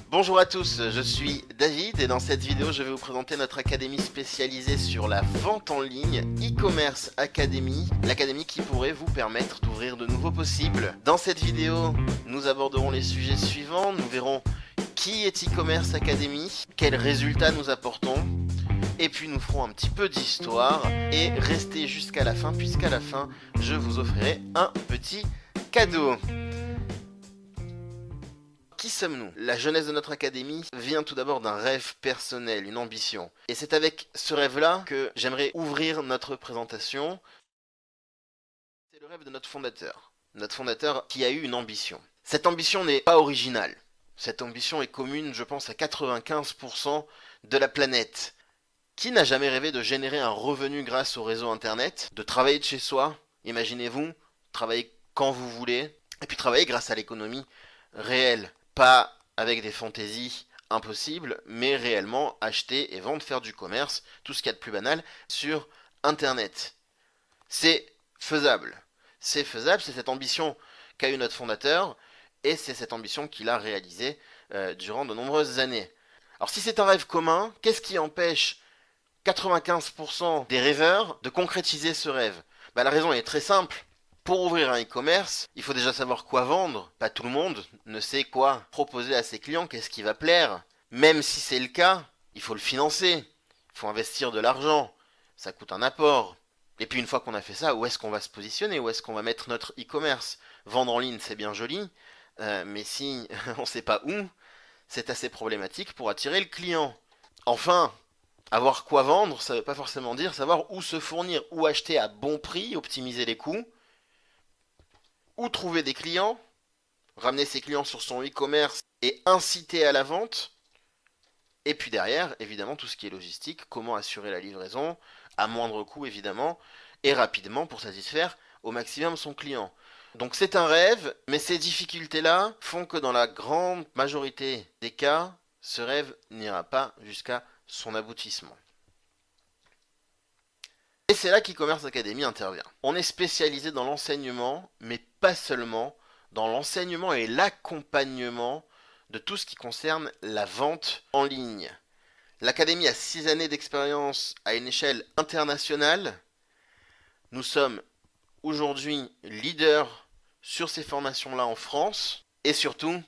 Bonjour à tous, je suis David et dans cette vidéo je vais vous présenter notre académie spécialisée sur la vente en ligne, e-commerce academy, l'académie qui pourrait vous permettre d'ouvrir de nouveaux possibles. Dans cette vidéo, nous aborderons les sujets suivants, nous verrons qui est e-commerce academy, quels résultats nous apportons, et puis nous ferons un petit peu d'histoire et restez jusqu'à la fin puisqu'à la fin je vous offrirai un petit cadeau. Qui sommes-nous? La jeunesse de notre académie vient tout d'abord d'un rêve personnel, une ambition. Et c'est avec ce rêve-là que j'aimerais ouvrir notre présentation. C'est le rêve de notre fondateur. Notre fondateur qui a eu une ambition. Cette ambition n'est pas originale. Cette ambition est commune, je pense, à 95% de la planète. Qui n'a jamais rêvé de générer un revenu grâce au réseau internet, de travailler de chez soi, imaginez-vous, travailler quand vous voulez, et puis travailler grâce à l'économie réelle. Pas avec des fantaisies impossibles, mais réellement acheter et vendre, faire du commerce, tout ce qu'il y a de plus banal, sur Internet. C'est faisable. C'est faisable, c'est cette ambition qu'a eu notre fondateur, et c'est cette ambition qu'il a réalisée durant de nombreuses années. Alors si c'est un rêve commun, qu'est-ce qui empêche 95% des rêveurs de concrétiser ce rêve? La raison est très simple. Pour ouvrir un e-commerce, il faut déjà savoir quoi vendre. Pas tout le monde ne sait quoi proposer à ses clients, qu'est-ce qui va plaire. Même si c'est le cas, il faut le financer. Il faut investir de l'argent. Ça coûte un apport. Et puis une fois qu'on a fait ça, où est-ce qu'on va se positionner? Où est-ce qu'on va mettre notre e-commerce? Vendre en ligne, c'est bien joli, mais si on ne sait pas où, c'est assez problématique pour attirer le client. Enfin, avoir quoi vendre, ça ne veut pas forcément dire savoir où se fournir, où acheter à bon prix, optimiser les coûts. Où trouver des clients, ramener ses clients sur son e-commerce et inciter à la vente. Et puis derrière, évidemment, tout ce qui est logistique, comment assurer la livraison, à moindre coût évidemment, et rapidement pour satisfaire au maximum son client. Donc c'est un rêve, mais ces difficultés-là font que dans la grande majorité des cas, ce rêve n'ira pas jusqu'à son aboutissement. Et c'est là qu'e-commerce academy intervient. On est spécialisé dans l'enseignement, mais pas seulement, dans l'enseignement et l'accompagnement de tout ce qui concerne la vente en ligne. L'académie a 6 années d'expérience à une échelle internationale. Nous sommes aujourd'hui leaders sur ces formations-là en France. Et surtout,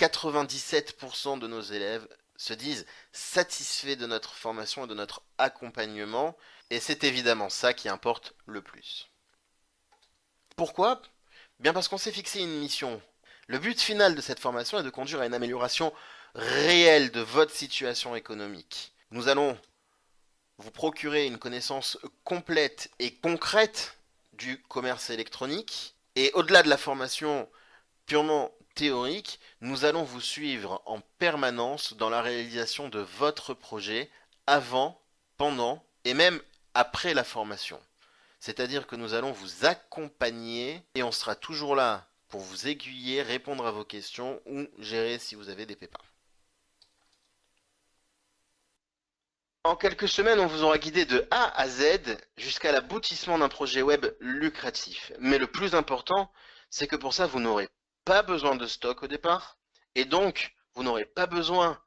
97% de nos élèves se disent satisfaits de notre formation et de notre accompagnement. Et c'est évidemment ça qui importe le plus. Pourquoi? Bien parce qu'on s'est fixé une mission. Le but final de cette formation est de conduire à une amélioration réelle de votre situation économique. Nous allons vous procurer une connaissance complète et concrète du commerce électronique. Et au-delà de la formation purement théorique, nous allons vous suivre en permanence dans la réalisation de votre projet avant, pendant et même après la formation. C'est-à-dire que nous allons vous accompagner et on sera toujours là pour vous aiguiller, répondre à vos questions ou gérer si vous avez des pépins. En quelques semaines, on vous aura guidé de A à Z jusqu'à l'aboutissement d'un projet web lucratif. Mais le plus important, c'est que pour ça, vous n'aurez pas besoin de stock au départ et donc vous n'aurez pas besoin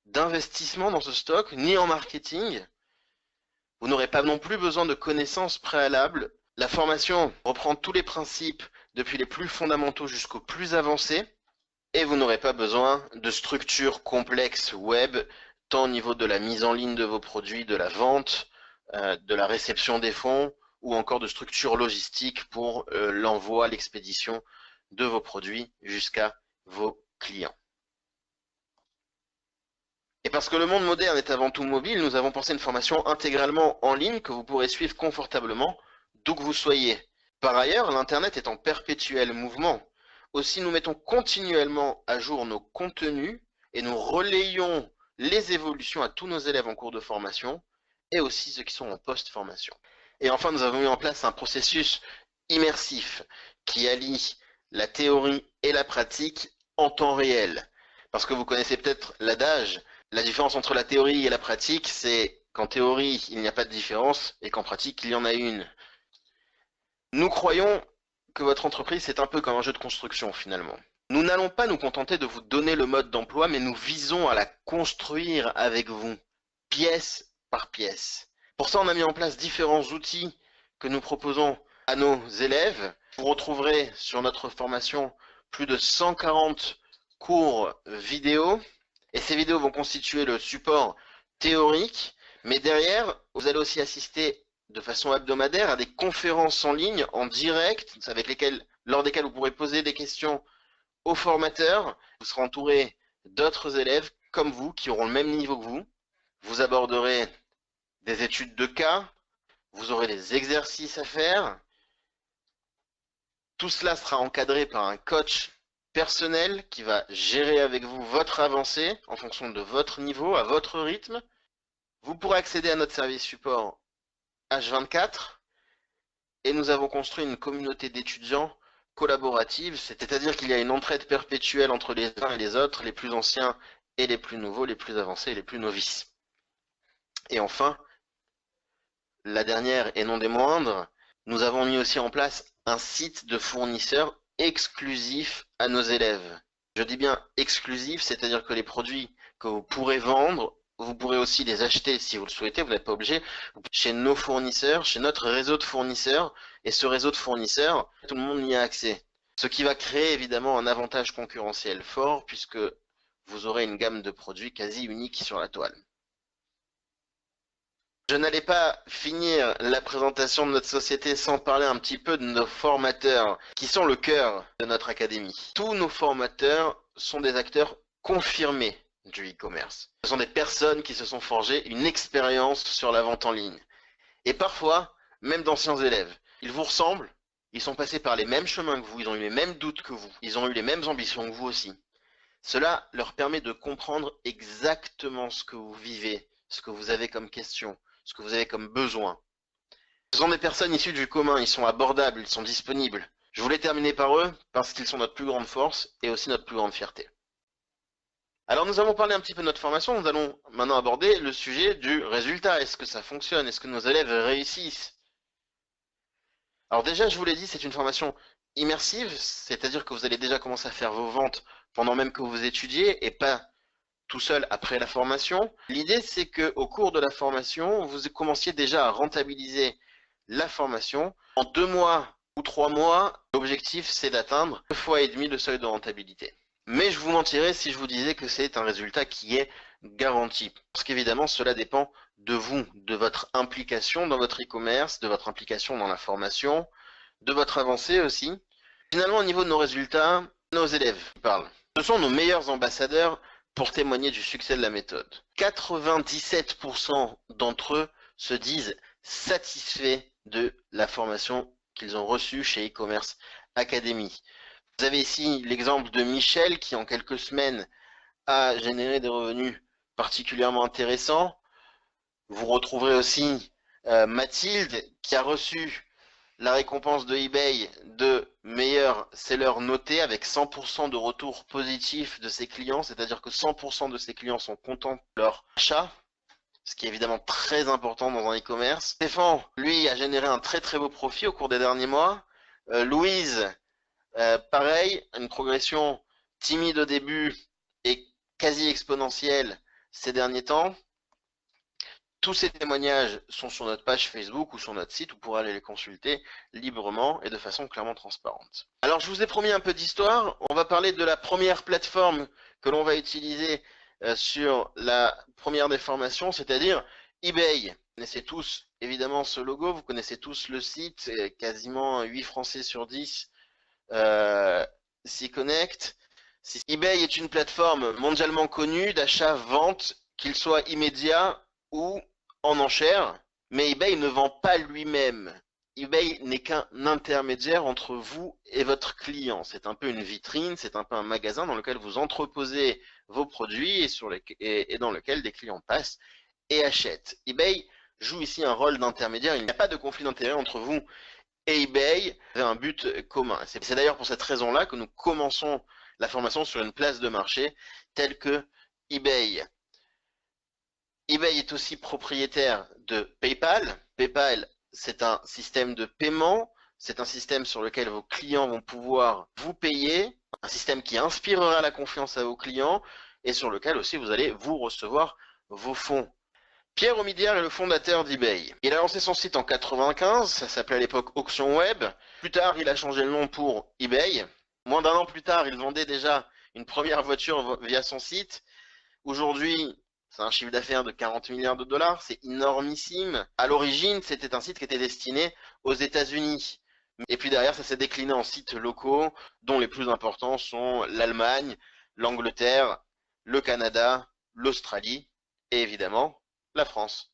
d'investissement dans ce stock ni en marketing. Vous n'aurez pas non plus besoin de connaissances préalables. La formation reprend tous les principes depuis les plus fondamentaux jusqu'aux plus avancés. Et vous n'aurez pas besoin de structures complexes web, tant au niveau de la mise en ligne de vos produits, de la vente, de la réception des fonds, ou encore de structures logistiques pour l'envoi, l'expédition de vos produits jusqu'à vos clients. Et parce que le monde moderne est avant tout mobile, nous avons pensé une formation intégralement en ligne que vous pourrez suivre confortablement d'où que vous soyez. Par ailleurs, l'Internet est en perpétuel mouvement. Aussi, nous mettons continuellement à jour nos contenus et nous relayons les évolutions à tous nos élèves en cours de formation et aussi ceux qui sont en post-formation. Et enfin, nous avons mis en place un processus immersif qui allie la théorie et la pratique en temps réel. Parce que vous connaissez peut-être l'adage, la différence entre la théorie et la pratique, c'est qu'en théorie, il n'y a pas de différence et qu'en pratique, il y en a une. Nous croyons que votre entreprise, c'est un peu comme un jeu de construction finalement. Nous n'allons pas nous contenter de vous donner le mode d'emploi, mais nous visons à la construire avec vous, pièce par pièce. Pour ça, on a mis en place différents outils que nous proposons à nos élèves. Vous retrouverez sur notre formation plus de 140 cours vidéo, et ces vidéos vont constituer le support théorique, mais derrière, vous allez aussi assister de façon hebdomadaire à des conférences en ligne, en direct, lors desquelles vous pourrez poser des questions aux formateurs. Vous serez entouré d'autres élèves comme vous qui auront le même niveau que vous. Vous aborderez des études de cas, vous aurez des exercices à faire. Tout cela sera encadré par un coach personnel qui va gérer avec vous votre avancée en fonction de votre niveau, à votre rythme. Vous pourrez accéder à notre service support H24 et nous avons construit une communauté d'étudiants collaborative, c'est-à-dire qu'il y a une entraide perpétuelle entre les uns et les autres, les plus anciens et les plus nouveaux, les plus avancés et les plus novices. Et enfin, la dernière et non des moindres, nous avons mis aussi en place un site de fournisseurs exclusif à nos élèves. Je dis bien exclusif, c'est-à-dire que les produits que vous pourrez vendre, vous pourrez aussi les acheter si vous le souhaitez, vous n'êtes pas obligé, chez nos fournisseurs, chez notre réseau de fournisseurs, et ce réseau de fournisseurs, tout le monde y a accès. Ce qui va créer évidemment un avantage concurrentiel fort, puisque vous aurez une gamme de produits quasi unique sur la toile. Je n'allais pas finir la présentation de notre société sans parler un petit peu de nos formateurs, qui sont le cœur de notre académie. Tous nos formateurs sont des acteurs confirmés du e-commerce. Ce sont des personnes qui se sont forgées une expérience sur la vente en ligne. Et parfois, même d'anciens élèves. Ils vous ressemblent, ils sont passés par les mêmes chemins que vous, ils ont eu les mêmes doutes que vous, ils ont eu les mêmes ambitions que vous aussi. Cela leur permet de comprendre exactement ce que vous vivez, ce que vous avez comme question, ce que vous avez comme besoin. Ce sont des personnes issues du commun, ils sont abordables, ils sont disponibles. Je voulais terminer par eux parce qu'ils sont notre plus grande force et aussi notre plus grande fierté. Alors nous avons parlé un petit peu de notre formation, nous allons maintenant aborder le sujet du résultat. Est-ce que ça fonctionne? Est-ce que nos élèves réussissent? Alors déjà, je vous l'ai dit, c'est une formation immersive, c'est-à-dire que vous allez déjà commencer à faire vos ventes pendant même que vous étudiez et pas tout seul après la formation. L'idée, c'est qu'au cours de la formation, vous commenciez déjà à rentabiliser la formation. En 2 mois ou 3 mois, l'objectif, c'est d'atteindre 2,5 fois le seuil de rentabilité. Mais je vous mentirais si je vous disais que c'est un résultat qui est garanti. Parce qu'évidemment, cela dépend de vous, de votre implication dans votre e-commerce, de votre implication dans la formation, de votre avancée aussi. Finalement, au niveau de nos résultats, nos élèves parlent. Ce sont nos meilleurs ambassadeurs pour témoigner du succès de la méthode. 97% d'entre eux se disent satisfaits de la formation qu'ils ont reçue chez e-commerce Academy. Vous avez ici l'exemple de Michel qui en quelques semaines a généré des revenus particulièrement intéressants. Vous retrouverez aussi Mathilde qui a reçu la récompense de eBay de meilleur seller noté avec 100% de retour positif de ses clients, c'est-à-dire que 100% de ses clients sont contents de leur achat, ce qui est évidemment très important dans un e-commerce. Stéphane, lui, a généré un très très beau profit au cours des derniers mois. Louise, pareil, une progression timide au début et quasi exponentielle ces derniers temps. Tous ces témoignages sont sur notre page Facebook ou sur notre site, vous pourrez aller les consulter librement et de façon clairement transparente. Alors je vous ai promis un peu d'histoire, on va parler de la première plateforme que l'on va utiliser sur la première des formations, c'est-à-dire eBay. Vous connaissez tous évidemment ce logo, vous connaissez tous le site, quasiment 8 Français sur 10 s'y connectent. eBay est une plateforme mondialement connue d'achat-vente, qu'il soit immédiat ou en enchère, mais eBay ne vend pas lui-même. eBay n'est qu'un intermédiaire entre vous et votre client. C'est un peu une vitrine, c'est un peu un magasin dans lequel vous entreposez vos produits et dans lequel des clients passent et achètent. eBay joue ici un rôle d'intermédiaire. Il n'y a pas de conflit d'intérêt entre vous et eBay. Vous avez un but commun. C'est d'ailleurs pour cette raison-là que nous commençons la formation sur une place de marché telle que eBay. eBay est aussi propriétaire de PayPal. PayPal, c'est un système de paiement. C'est un système sur lequel vos clients vont pouvoir vous payer Un système qui inspirera la confiance à vos clients et sur lequel aussi vous allez vous recevoir vos fonds. Pierre Omidyar est le fondateur d'eBay. Il a lancé son site en 95, ça s'appelait à l'époque Auction Web. Plus tard, il a changé le nom pour eBay. Moins d'un an plus tard, il vendait déjà une première voiture via son site. Aujourd'hui, c'est un chiffre d'affaires de 40 milliards de dollars, c'est énormissime. À l'origine, c'était un site qui était destiné aux États-Unis. Et puis derrière, ça s'est décliné en sites locaux, dont les plus importants sont l'Allemagne, l'Angleterre, le Canada, l'Australie et évidemment la France.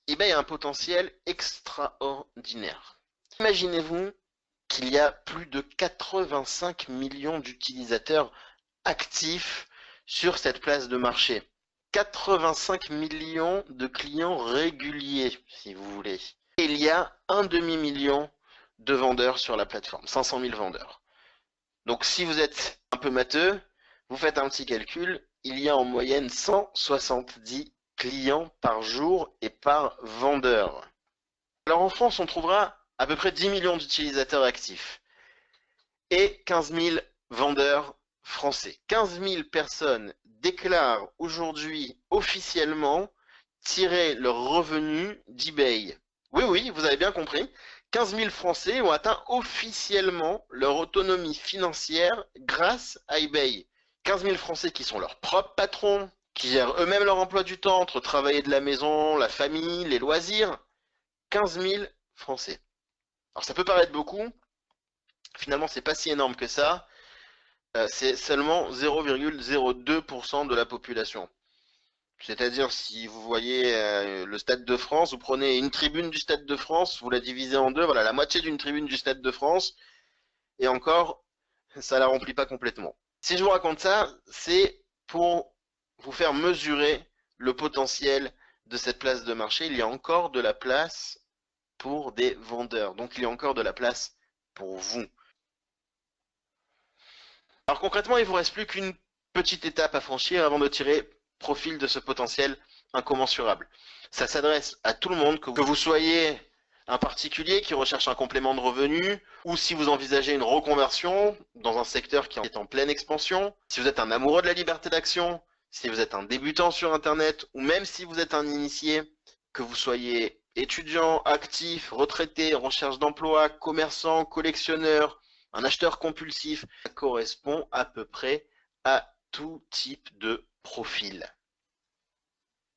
eBay a un potentiel extraordinaire. Imaginez-vous qu'il y a plus de 85 millions d'utilisateurs actifs sur cette place de marché. 85 millions de clients réguliers, si vous voulez. Et il y a un demi-million de vendeurs sur la plateforme, 500 000 vendeurs. Donc si vous êtes un peu matheux, vous faites un petit calcul, il y a en moyenne 170 clients par jour et par vendeur. Alors en France, on trouvera à peu près 10 millions d'utilisateurs actifs et 15 000 vendeurs français. 15 000 personnes déclarent aujourd'hui officiellement tirer leurs revenus d'eBay. Oui, oui, vous avez bien compris. 15 000 Français ont atteint officiellement leur autonomie financière grâce à eBay. 15 000 Français qui sont leurs propres patrons, qui gèrent eux-mêmes leur emploi du temps entre travailler de la maison, la famille, les loisirs. 15 000 Français. Alors ça peut paraître beaucoup, finalement c'est pas si énorme que ça, c'est seulement 0,02% de la population. C'est-à-dire si vous voyez le Stade de France, vous prenez une tribune du Stade de France, vous la divisez en deux, voilà la moitié d'une tribune du Stade de France, et encore, ça la remplit pas complètement. Si je vous raconte ça, c'est pour vous faire mesurer le potentiel de cette place de marché. Il y a encore de la place pour des vendeurs. Donc il y a encore de la place pour vous. Alors concrètement, il ne vous reste plus qu'une petite étape à franchir avant de tirer profit de ce potentiel incommensurable. Ça s'adresse à tout le monde, que vous soyez un particulier qui recherche un complément de revenu, ou si vous envisagez une reconversion dans un secteur qui est en pleine expansion, si vous êtes un amoureux de la liberté d'action, si vous êtes un débutant sur Internet, ou même si vous êtes un initié, que vous soyez étudiant, actif, retraité, en recherche d'emploi, commerçant, collectionneur, un acheteur compulsif, ça correspond à peu près à tout type de profil.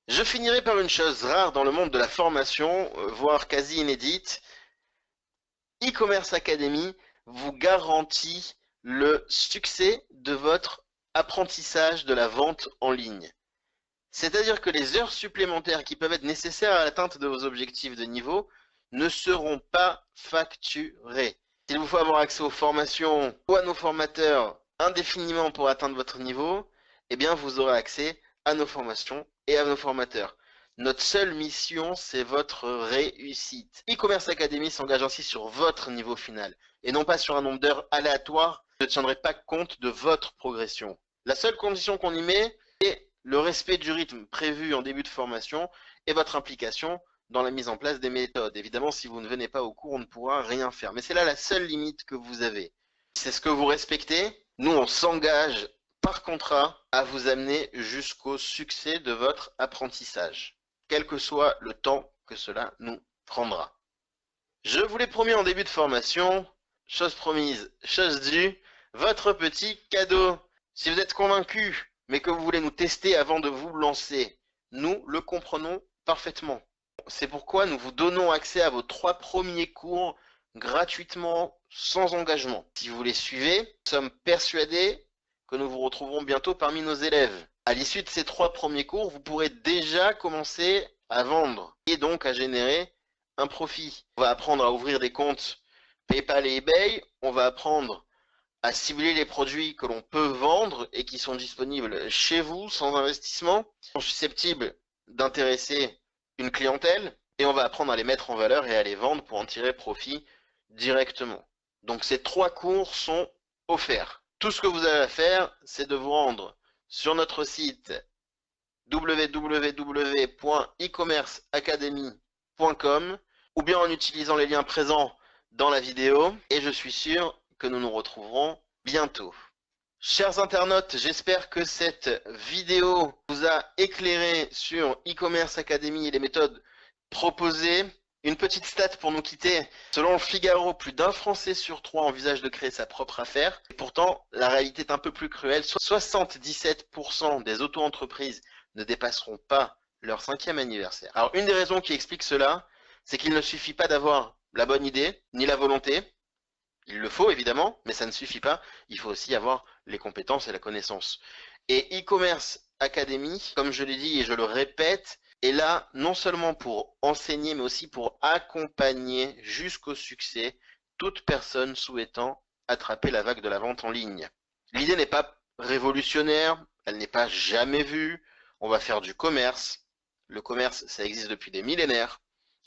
Je finirai par une chose rare dans le monde de la formation, voire quasi inédite. E-Commerce Academy vous garantit le succès de votre apprentissage de la vente en ligne. C'est-à-dire que les heures supplémentaires qui peuvent être nécessaires à l'atteinte de vos objectifs de niveau ne seront pas facturées. S'il vous faut avoir accès aux formations ou à nos formateurs indéfiniment pour atteindre votre niveau, eh bien vous aurez accès à nos formations et à nos formateurs. Notre seule mission, c'est votre réussite. E-Commerce Academy s'engage ainsi sur votre niveau final et non pas sur un nombre d'heures aléatoires qui ne tiendrait pas compte de votre progression. La seule condition qu'on y met est le respect du rythme prévu en début de formation et votre implication dans la mise en place des méthodes. Évidemment, si vous ne venez pas au cours, on ne pourra rien faire. Mais c'est là la seule limite que vous avez. C'est ce que vous respectez. Nous, on s'engage par contrat à vous amener jusqu'au succès de votre apprentissage, quel que soit le temps que cela nous prendra. Je vous l'ai promis en début de formation, chose promise, chose due, votre petit cadeau. Si vous êtes convaincu mais que vous voulez nous tester avant de vous lancer, nous le comprenons parfaitement. C'est pourquoi nous vous donnons accès à vos 3 premiers cours gratuitement, sans engagement. Si vous les suivez, nous sommes persuadés que nous vous retrouverons bientôt parmi nos élèves. À l'issue de ces 3 premiers cours, vous pourrez déjà commencer à vendre et donc à générer un profit. On va apprendre à ouvrir des comptes PayPal et eBay, on va apprendre à cibler les produits que l'on peut vendre et qui sont disponibles chez vous sans investissement, qui sont susceptibles d'intéresser une clientèle, et on va apprendre à les mettre en valeur et à les vendre pour en tirer profit directement. Donc ces 3 cours sont offerts. Tout ce que vous avez à faire, c'est de vous rendre sur notre site www.ecommerceacademy.com ou bien en utilisant les liens présents dans la vidéo, et je suis sûr que nous nous retrouverons bientôt. Chers internautes, j'espère que cette vidéo vous a éclairé sur e-commerce Academy et les méthodes proposées. Une petite stat pour nous quitter. Selon le Figaro, plus d'un Français sur 3 envisage de créer sa propre affaire. Et pourtant, la réalité est un peu plus cruelle. 77% des auto-entreprises ne dépasseront pas leur 5e anniversaire. Alors, une des raisons qui explique cela, c'est qu'il ne suffit pas d'avoir la bonne idée, ni la volonté. Il le faut évidemment, mais ça ne suffit pas. Il faut aussi avoir les compétences et la connaissance. Et e-commerce Academy, comme je l'ai dit et je le répète, est là non seulement pour enseigner, mais aussi pour accompagner jusqu'au succès toute personne souhaitant attraper la vague de la vente en ligne. L'idée n'est pas révolutionnaire, elle n'est pas jamais vue. On va faire du commerce. Le commerce, ça existe depuis des millénaires.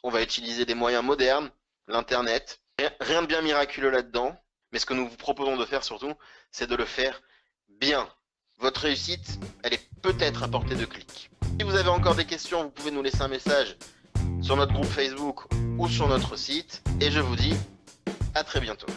On va utiliser des moyens modernes, l'internet. Rien de bien miraculeux là-dedans, mais ce que nous vous proposons de faire surtout, c'est de le faire bien. Votre réussite, elle est peut-être à portée de clic. Si vous avez encore des questions, vous pouvez nous laisser un message sur notre groupe Facebook ou sur notre site. Et je vous dis à très bientôt.